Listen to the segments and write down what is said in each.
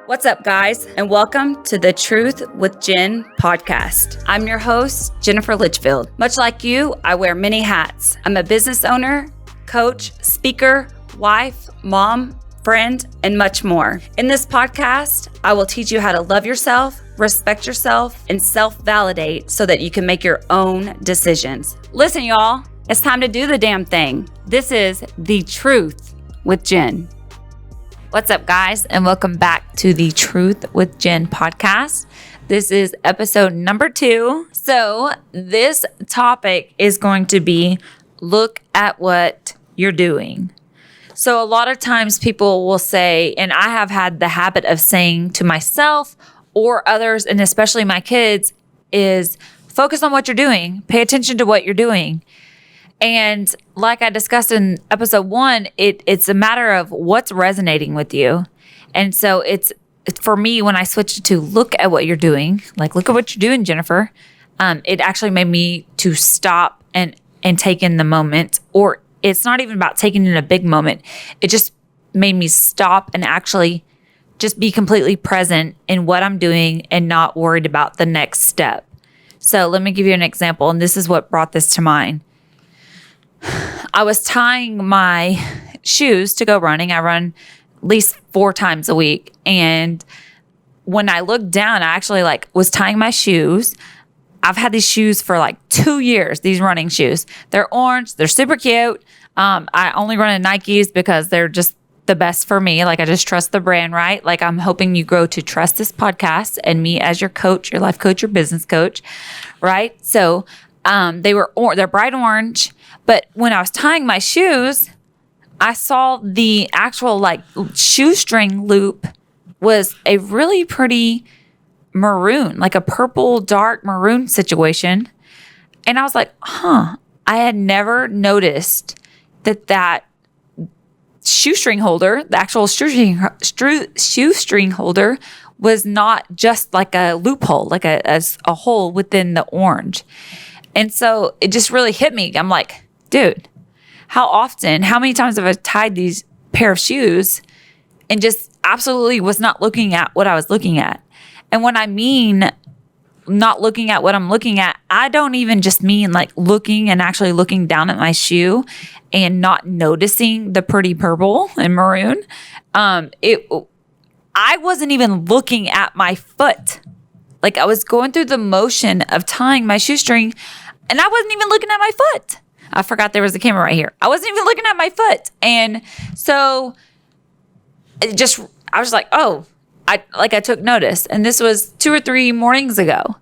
What's up, guys, and welcome to the Truth with Jenn podcast. I'm your host, Jennifer Litchfield. Much like you, I wear many hats. I'm a business owner, coach, speaker, wife, mom, friend, and much more. In this podcast, I will teach you how to love yourself, respect yourself, and self-validate so that you can make your own decisions. Listen, y'all, it's time to do the damn thing. This is The Truth with Jenn. What's up, guys, and welcome back to the Truth with Jenn podcast. This is episode number 2. So this topic is going to be look at what you're doing. So a lot of times people will say, and I have had the habit of saying to myself or others, and especially my kids, is focus on what you're doing. Pay attention to what you're doing. And like I discussed in episode 1, it's a matter of what's resonating with you. And so it's for me, when I switched it to look at what you're doing, like look at what you're doing, Jennifer, it actually made me to stop and take in the moment. Or it's not even about taking in a big moment. It just made me stop and actually just be completely present in what I'm doing and not worried about the next step. So let me give you an example. And this is what brought this to mind. I was tying my shoes to go running. I run at least 4 times a week. And when I looked down, I actually was tying my shoes. I've had these shoes for 2 years, these running shoes. They're orange. They're super cute. I only run in Nikes because they're just the best for me. I just trust the brand, right? I'm hoping you grow to trust this podcast and me as your coach, your life coach, your business coach, right? So they're bright orange. But when I was tying my shoes, I saw the actual shoestring loop was a really pretty maroon, a purple dark maroon situation. And I was like, I had never noticed that shoestring holder, the actual shoestring holder was not just a loophole, a hole within the orange. And so it just really hit me. I'm like, dude, how many times have I tied these pair of shoes and just absolutely was not looking at what I was looking at? And when I mean not looking at what I'm looking at, I don't even just mean looking and actually looking down at my shoe and not noticing the pretty purple and maroon. I wasn't even looking at my foot. I was going through the motion of tying my shoestring and I wasn't even looking at my foot. I forgot there was a camera right here. I wasn't even looking at my foot. And so I was like, oh, I took notice. And this was 2 or 3 mornings ago.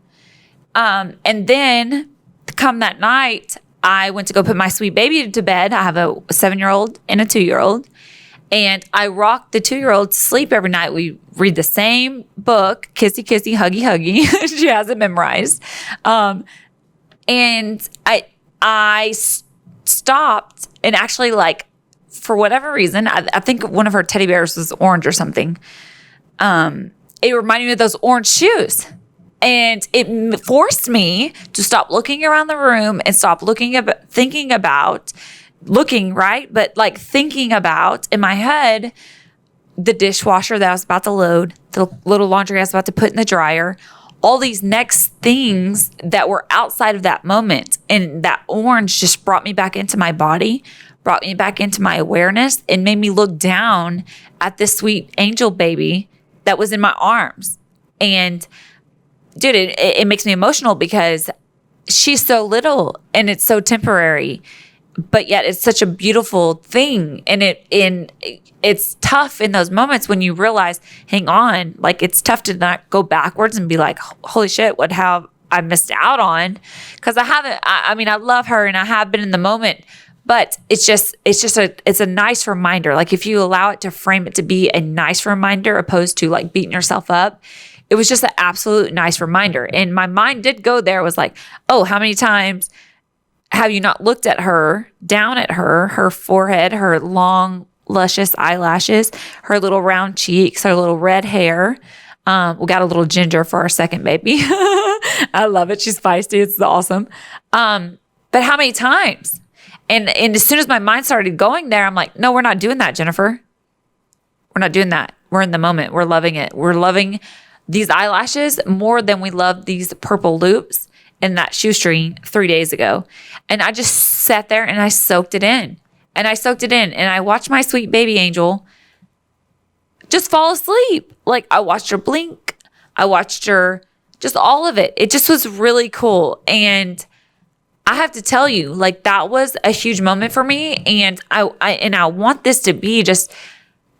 And then come that night, I went to go put my sweet baby to bed. I have a 7-year-old and a 2-year-old. And I rock the 2-year-old to sleep every night. We read the same book, Kissy, Kissy, Huggy, Huggy. She has it memorized. And I stopped and actually for whatever reason, I think one of her teddy bears was orange or something. It reminded me of those orange shoes. And it forced me to stop looking around the room and stop thinking about in my head, the dishwasher that I was about to load, the little laundry I was about to put in the dryer, all these next things that were outside of that moment. And that orange just brought me back into my body, brought me back into my awareness, and made me look down at this sweet angel baby that was in my arms. And dude, it makes me emotional because she's so little and it's so temporary, but yet it's such a beautiful thing. And it's tough in those moments when you realize, hang on, it's tough to not go backwards and be like, holy shit, what have I missed out on? Because I love her and I have been in the moment, but it's a nice reminder. If you allow it to frame it to be a nice reminder opposed to beating yourself up, it was just an absolute nice reminder. And my mind did go there. It was oh, how many times have you not looked at her, down at her forehead, her long, luscious eyelashes, her little round cheeks, her little red hair. We got a little ginger for our second baby. I love it. She's feisty. It's awesome. But how many times? And as soon as my mind started going there, I'm like, no, we're not doing that, Jennifer. We're not doing that. We're in the moment. We're loving it. We're loving these eyelashes more than we love these purple loops and that shoestring 3 days ago. And I just sat there and I soaked it in. And I watched my sweet baby angel just fall asleep. Like, I watched her blink. I watched her, just all of it. It just was really cool. And I have to tell you, like, that was a huge moment for me. And I want this to be just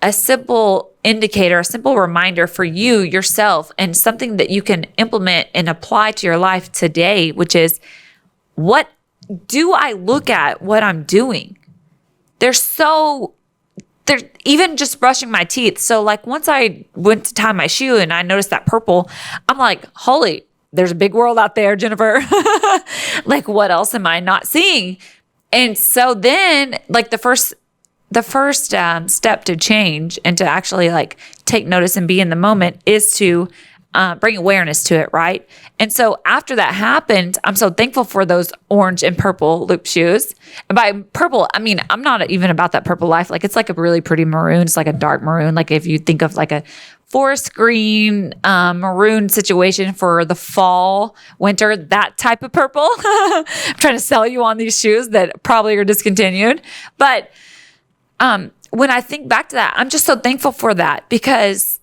a simple indicator, a simple reminder for you, yourself, and something that you can implement and apply to your life today, which is, what do I look at what I'm doing? They're even just brushing my teeth. So like, once I went to tie my shoe and I noticed that purple, I'm like, holy, there's a big world out there, Jennifer. Like, what else am I not seeing? And so then, like, the first step to change and to actually like take notice and be in the moment is to bring awareness to it, right? And so after that happened, I'm so thankful for those orange and purple loop shoes. And by purple, I mean, I'm not even about that purple life. Like, it's like a really pretty maroon. It's like a dark maroon. Like, if you think of like a forest green, maroon situation for the fall, winter, that type of purple. I'm trying to sell you on these shoes that probably are discontinued. But when I think back to that, I'm just so thankful for that, because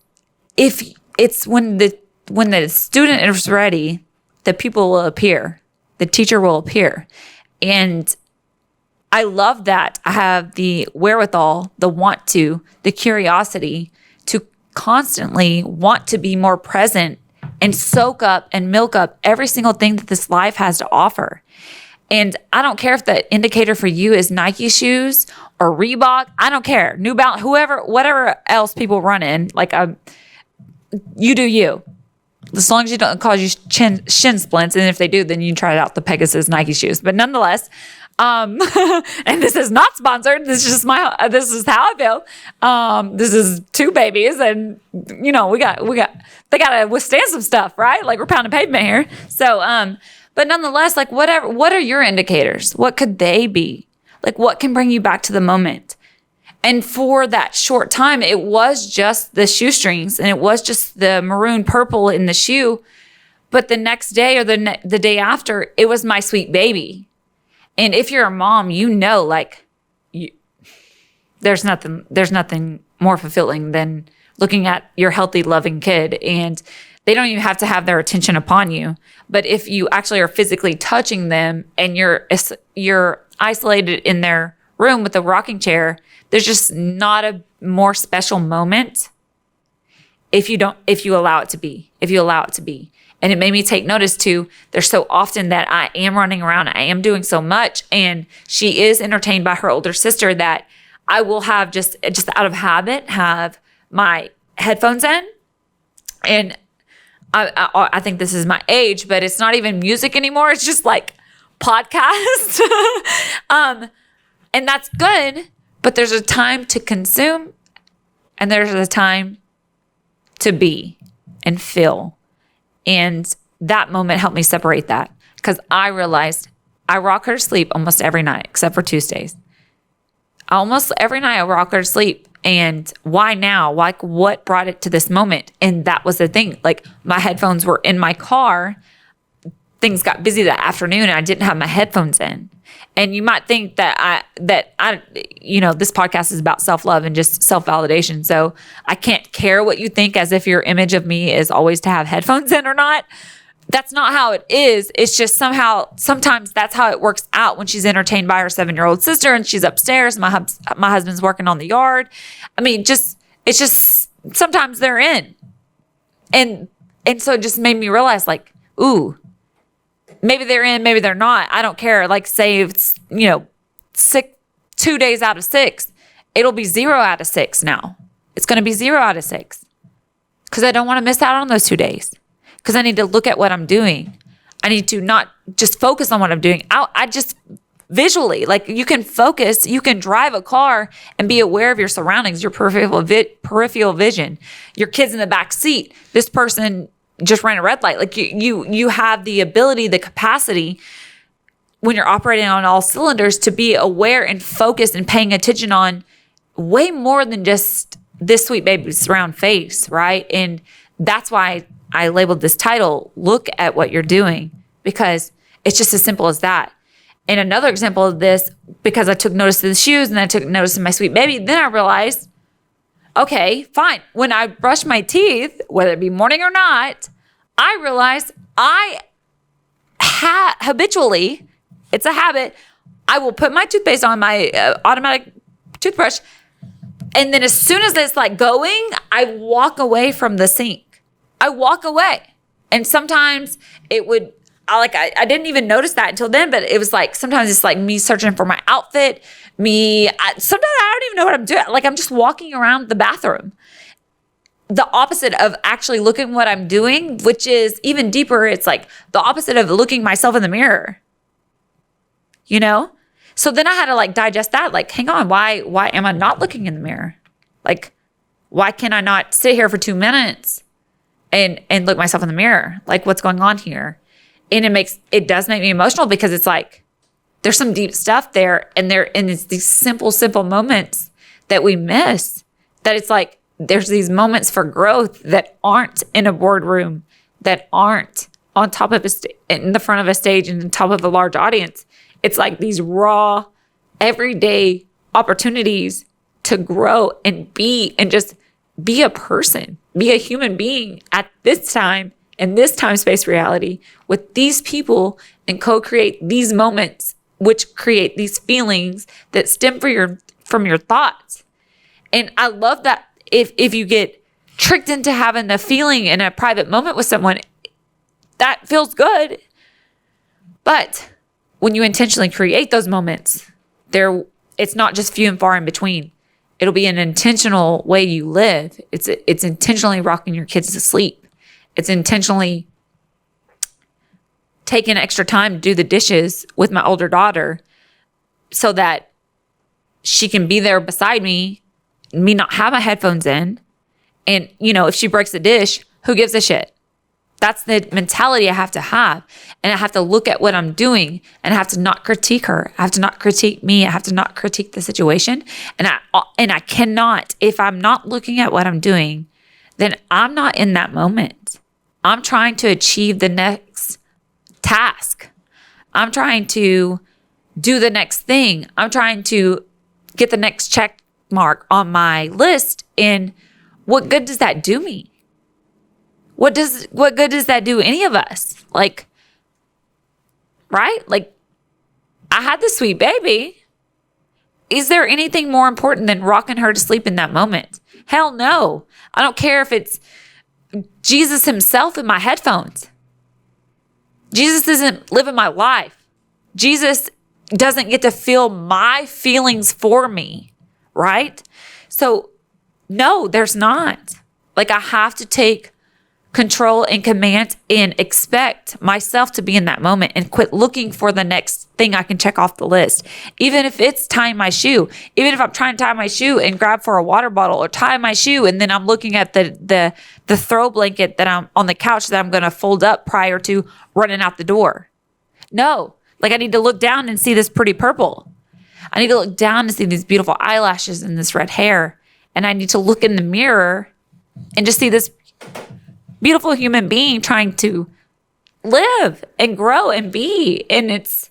if it's when the student is ready, the pupil will appear, the teacher will appear. And I love that I have the wherewithal, the want to, the curiosity to constantly want to be more present and soak up and milk up every single thing that this life has to offer. And I don't care if the indicator for you is Nike shoes or Reebok. I don't care. New Balance, whatever else people run in. Like, you do you. As long as you don't cause you shin splints. And if they do, then you try out the Pegasus Nike shoes. But nonetheless, and this is not sponsored. This is just this is how I feel. This is two babies, and you know, they gotta withstand some stuff, right? Like, we're pounding pavement here. So, but nonetheless, like, what are your indicators? What could they be? Like, what can bring you back to the moment? And for that short time, it was just the shoestrings and it was just the maroon purple in the shoe. But the next day or the day after, it was my sweet baby. And if you're a mom, you know, like, there's nothing more fulfilling than looking at your healthy, loving kid. And they don't even have to have their attention upon you. But if you actually are physically touching them and you're isolated in their room with a rocking chair, there's just not a more special moment if you allow it to be. And it made me take notice too. There's so often that I am running around, I am doing so much, and she is entertained by her older sister, that I will have just out of habit have my headphones in. And I think this is my age, but it's not even music anymore. It's just like podcast. And that's good, but there's a time to consume and there's a time to be and feel. And that moment helped me separate that, because I realized I rock her to sleep almost every night, except for Tuesdays. Almost every night I rock her to sleep. And why now? Like, what brought it to this moment? And that was the thing. Like, my headphones were in my car. Things got busy that afternoon and I didn't have my headphones in. And you might think that this podcast is about self-love and just self-validation. So I can't care what you think, as if your image of me is always to have headphones in or not. That's not how it is. It's just sometimes that's how it works out when she's entertained by her 7-year-old sister and she's upstairs. My husband's working on the yard. I mean, it's just sometimes they're in. And so it just made me realize, like, ooh, maybe they're in, maybe they're not. I don't care. Like, say it's, 2 days out of 6, it'll be 0 out of 6 now. It's going to be 0 out of 6 because I don't want to miss out on those 2 days. Because I need to look at what I'm doing. I need to not just focus on what I'm doing. I just visually, like, you can focus, you can drive a car and be aware of your surroundings, your peripheral vision, your kids in the back seat. This person just ran a red light. Like, you have the ability, the capacity, when you're operating on all cylinders, to be aware and focused and paying attention on way more than just this sweet baby's round face, right? And that's why I labeled this title, Look at What You're Doing, because it's just as simple as that. And another example of this, because I took notice of the shoes and I took notice of my sweet baby, then I realized, okay, fine. When I brush my teeth, whether it be morning or not, I realized I habitually, it's a habit, I will put my toothpaste on my automatic toothbrush, and then as soon as it's like going, I walk away from the sink. I walk away. And sometimes it would, I didn't even notice that until then, but it was like, sometimes it's like me searching for my outfit, sometimes I don't even know what I'm doing. Like I'm just walking around the bathroom. The opposite of actually looking what I'm doing, which is even deeper. It's like the opposite of looking myself in the mirror, you know? So then I had to like digest that. Like, hang on, why am I not looking in the mirror? Like, why can I not sit here for 2 minutes and look myself in the mirror? Like, what's going on here? And it does make me emotional because it's like, there's some deep stuff there. And it's these simple moments that we miss, that it's like, there's these moments for growth that aren't in a boardroom, that aren't on top of in the front of a stage and on top of a large audience. It's like these raw, everyday opportunities to grow and just be a person, be a human being at this time, in this time space reality with these people, and co-create these moments, which create these feelings that stem from your thoughts. And I love that if you get tricked into having the feeling in a private moment with someone, that feels good. But when you intentionally create those moments, it's not just few and far in between. It'll be an intentional way you live. It's intentionally rocking your kids to sleep. It's intentionally taking extra time to do the dishes with my older daughter so that she can be there beside me not have my headphones in. And, if she breaks a dish, who gives a shit? That's the mentality I have to have. And I have to look at what I'm doing, and I have to not critique her. I have to not critique me. I have to not critique the situation. And I cannot, if I'm not looking at what I'm doing, then I'm not in that moment. I'm trying to achieve the next task. I'm trying to do the next thing. I'm trying to get the next check mark on my list. And what good does that do me? What good does that do any of us? Like, right? Like, I had the sweet baby. Is there anything more important than rocking her to sleep in that moment? Hell no. I don't care if it's Jesus himself in my headphones. Jesus isn't living my life. Jesus doesn't get to feel my feelings for me, right? So no, there's not. Like, I have to take control and command and expect myself to be in that moment and quit looking for the next thing I can check off the list. Even if it's tying my shoe, even if I'm trying to tie my shoe and grab for a water bottle, or tie my shoe and then I'm looking at the throw blanket that I'm on the couch that I'm going to fold up prior to running out the door. No, like, I need to look down and see this pretty purple. I need to look down and see these beautiful eyelashes and this red hair. And I need to look in the mirror and just see this beautiful human being trying to live and grow and be. And it's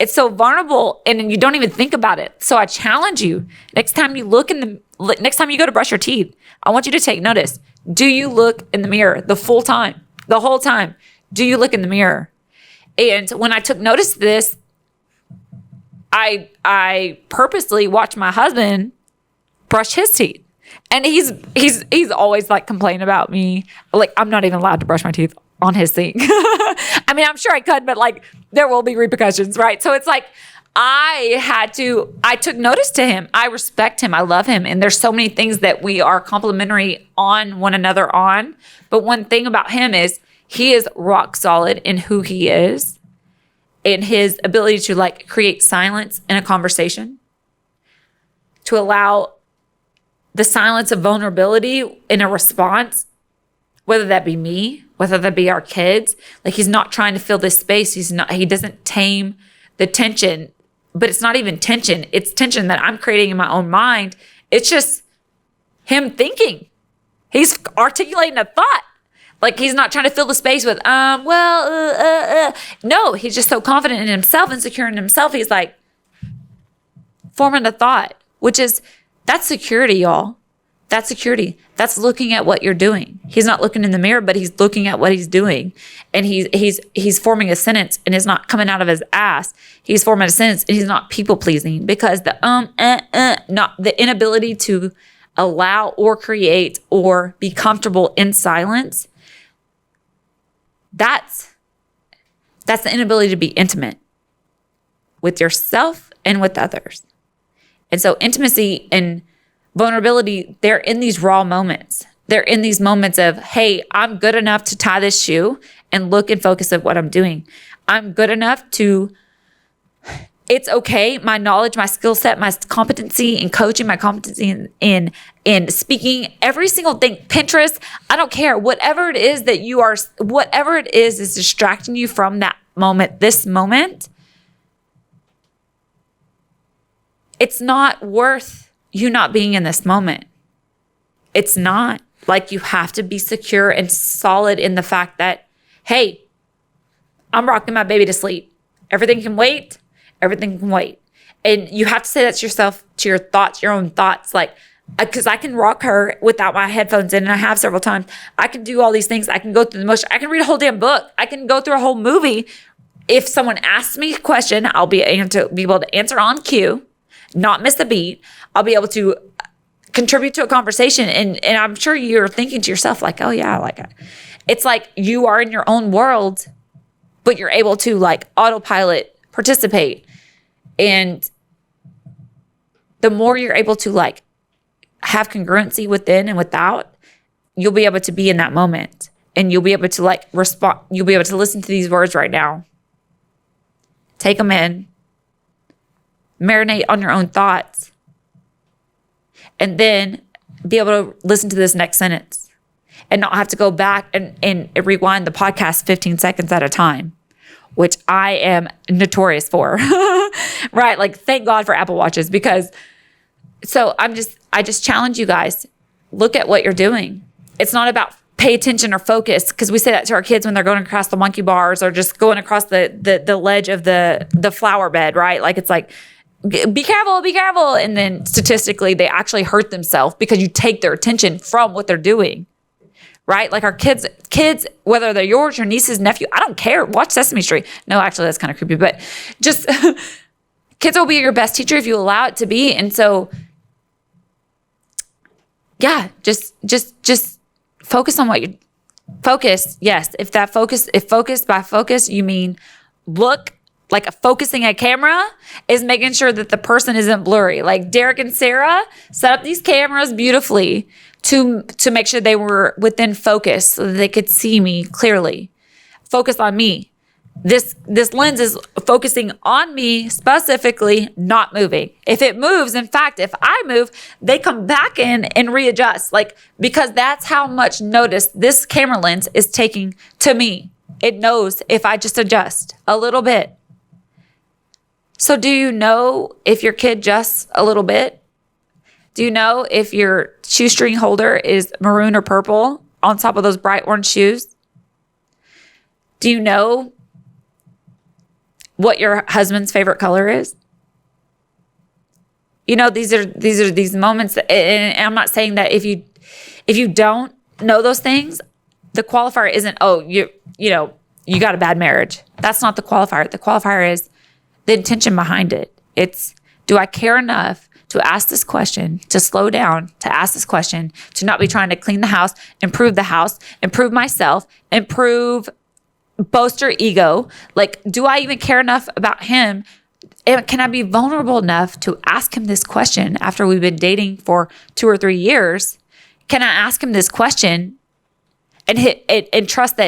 so vulnerable, and you don't even think about it. So I challenge you, next time you go to brush your teeth, I want you to take notice. Do you look in the mirror the whole time? Do you look in the mirror? And when I took notice of this, I purposely watched my husband brush his teeth. And he's always like complaining about me. Like, I'm not even allowed to brush my teeth on his sink. I mean, I'm sure I could, but like, there will be repercussions, right? So it's like, I took notice to him. I respect him. I love him. And there's so many things that we are complementary on one another on. But one thing about him is he is rock solid in who he is, in his ability to like create silence in a conversation, to allow the silence of vulnerability in a response, whether that be me, whether that be our kids. Like, he's not trying to fill this space. He doesn't tame the tension, but it's not even tension. It's tension that I'm creating in my own mind. It's just him thinking. He's articulating a thought. Like he's not trying to fill the space with, No, he's just so confident in himself and secure in himself. He's like forming a thought, that's security, y'all. That's security. That's looking at what you're doing. He's not looking in the mirror, but he's looking at what he's doing. And he's forming a sentence, and it's not coming out of his ass. He's forming a sentence, and he's not people pleasing, because not the inability to allow or create or be comfortable in silence. That's the inability to be intimate with yourself and with others. And so intimacy and vulnerability, they're in these raw moments. They're in these moments of, hey, I'm good enough to tie this shoe and look and focus at what I'm doing. I'm good enough to, it's okay. My knowledge, my skill set, my competency in coaching, my competency in speaking, every single thing, Pinterest, I don't care. Whatever it is is distracting you from that moment, this moment, it's not worth you not being in this moment. It's not. Like, you have to be secure and solid in the fact that, hey, I'm rocking my baby to sleep. Everything can wait. Everything can wait. And you have to say that to yourself, to your thoughts, your own thoughts. Like, because I can rock her without my headphones in, and I have several times. I can do all these things. I can go through the motion. I can read a whole damn book. I can go through a whole movie. If someone asks me a question, I'll be able to answer on cue, not miss a beat. I'll be able to contribute to a conversation. And I'm sure you're thinking to yourself, like, oh yeah, like, it's like you are in your own world, but you're able to like autopilot, participate. And the more you're able to like have congruency within and without, you'll be able to be in that moment, and you'll be able to like respond. You'll be able to listen to these words right now. Take them in, marinate on your own thoughts, and then be able to listen to this next sentence and not have to go back and rewind the podcast 15 seconds at a time, which I am notorious for, right? Like, thank God for Apple Watches, because I just challenge you guys, look at what you're doing. It's not about pay attention or focus, because we say that to our kids when they're going across the monkey bars or just going across the ledge of the flower bed, right? Like, it's like, be careful, be careful. And then statistically, they actually hurt themselves because you take their attention from what they're doing, right? Like, our kids, whether they're yours, your nieces, nephew, I don't care. Watch Sesame Street. No, actually, that's kind of creepy, but just kids will be your best teacher if you allow it to be. And so, yeah, just focus on what you focus. Yes. If focus by focus, you mean look. Like, focusing a camera is making sure that the person isn't blurry. Like, Derek and Sarah set up these cameras beautifully to make sure they were within focus so that they could see me clearly. Focus on me. This lens is focusing on me specifically, not moving. If it moves, in fact, if I move, they come back in and readjust. Like, because that's how much notice this camera lens is taking to me. It knows if I just adjust a little bit. So do you know if your kid adjusts a little bit? Do you know if your shoestring holder is maroon or purple on top of those bright orange shoes? Do you know what your husband's favorite color is? You know, these are these moments that, and I'm not saying that if you don't know those things, the qualifier isn't, oh, you got a bad marriage. That's not the qualifier. The qualifier is the intention behind it. It's, do I care enough to ask this question, to slow down, to ask this question, to not be trying to clean the house, improve myself, boast your ego. Like, do I even care enough about him? And can I be vulnerable enough to ask him this question after we've been dating for 2 or 3 years? Can I ask him this question and trust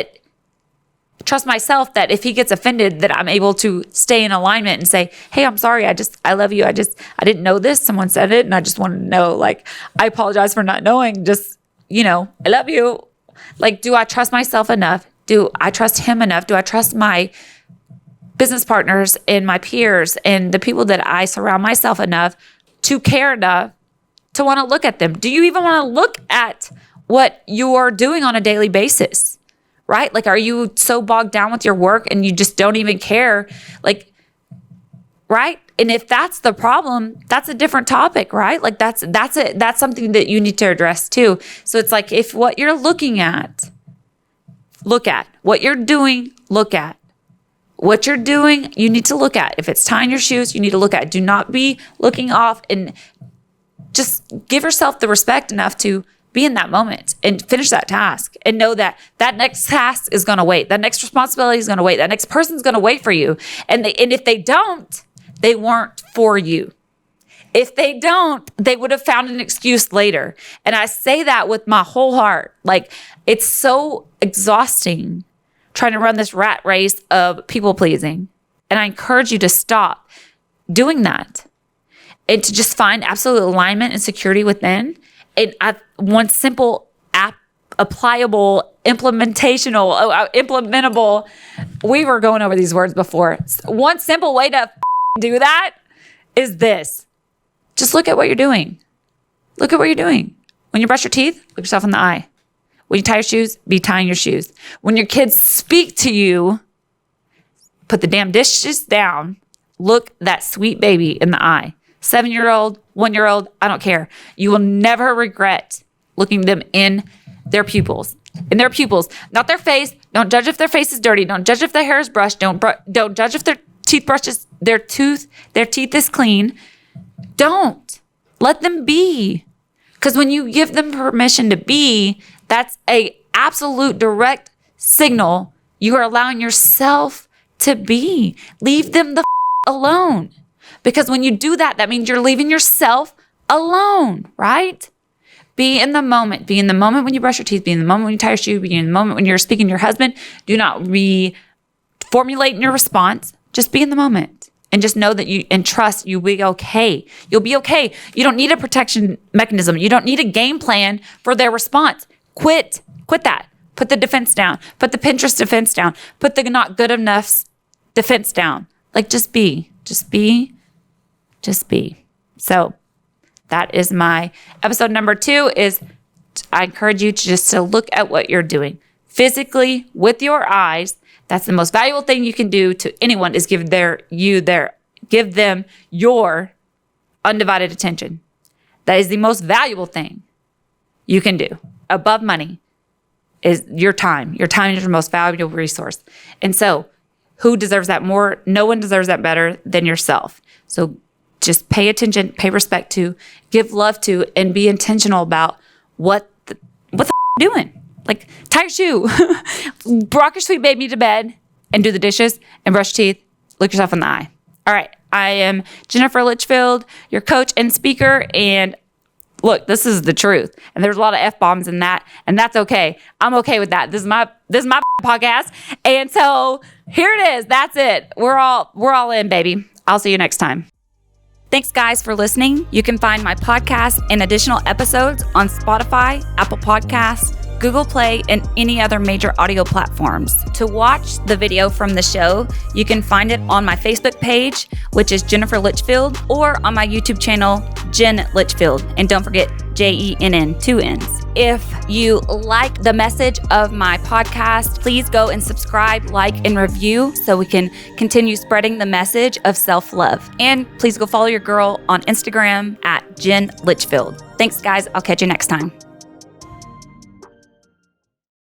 myself that if he gets offended, that I'm able to stay in alignment and say, hey, I'm sorry. I love you. I didn't know this. Someone said it and I just wanted to know, like, I apologize for not knowing. Just, I love you. Like, do I trust myself enough? Do I trust him enough? Do I trust my business partners and my peers and the people that I surround myself enough to care enough to want to look at them? Do you even want to look at what you're doing on a daily basis, right? Like, are you so bogged down with your work and you just don't even care? Like, right? And if that's the problem, that's a different topic, right? Like that's it. That's something that you need to address too. So it's like, if what you're looking at, look at. What you're doing, look at. What you're doing, you need to look at. If it's tying your shoes, you need to look at. Do not be looking off, and just give yourself the respect enough to be in that moment and finish that task, and know that that next task is going to wait. That next responsibility is going to wait. That next person's going to wait for you. And if they don't, they weren't for you. If they don't, they would have found an excuse later. And I say that with my whole heart. Like, it's so exhausting trying to run this rat race of people pleasing. And I encourage you to stop doing that and to just find absolute alignment and security within. And one simple applicable, implementable, we were going over these words before. One simple way to do that is this. Just look at what you're doing. Look at what you're doing. When you brush your teeth, look yourself in the eye. When you tie your shoes, be tying your shoes. When your kids speak to you, put the damn dishes down. Look that sweet baby in the eye. 7-year-old, 1-year-old, I don't care. You will never regret looking them in their pupils. In their pupils, not their face. Don't judge if their face is dirty. Don't judge if their hair is brushed. Don't judge if their teeth brushes, their teeth is clean. Don't. Let them be. Because when you give them permission to be, that's a absolute direct signal. You are allowing yourself to be. Leave them the alone. Because when you do that, that means you're leaving yourself alone, right? Be in the moment. Be in the moment when you brush your teeth. Be in the moment when you tie your shoe. Be in the moment when you're speaking to your husband. Do not reformulate in your response. Just be in the moment. And just know that and trust you'll be okay. You'll be okay. You don't need a protection mechanism. You don't need a game plan for their response. Quit that. Put the defense down. Put the Pinterest defense down. Put the not good enough defense down. Like, just be. So that is my episode number 2 is I encourage you to look at what you're doing physically with your eyes. That's the most valuable thing you can do to anyone is give them your undivided attention. That is the most valuable thing you can do. Above money is your time. Your time is your most valuable resource. And so who deserves that more? No one deserves that better than yourself. So just pay attention, pay respect to, give love to, and be intentional about what the doing. Like, tie your shoe, rock your sweet baby to bed, and do the dishes, and brush teeth, look yourself in the eye. All right, I am Jennifer Litchfield, your coach and speaker, and look, this is the truth. And there's a lot of F-bombs in that, and that's okay. I'm okay with that. This is my podcast. And so here it is. That's it. We're all in, baby. I'll see you next time. Thanks, guys, for listening. You can find my podcast and additional episodes on Spotify, Apple Podcasts, Google Play, and any other major audio platforms. To watch the video from the show, you can find it on my Facebook page, which is Jennifer Litchfield, or on my YouTube channel, Jenn Litchfield. And don't forget Jenn, 2 N's. If you like the message of my podcast, please go and subscribe, like, and review so we can continue spreading the message of self-love. And please go follow your girl on Instagram at Jenn Litchfield. Thanks, guys. I'll catch you next time.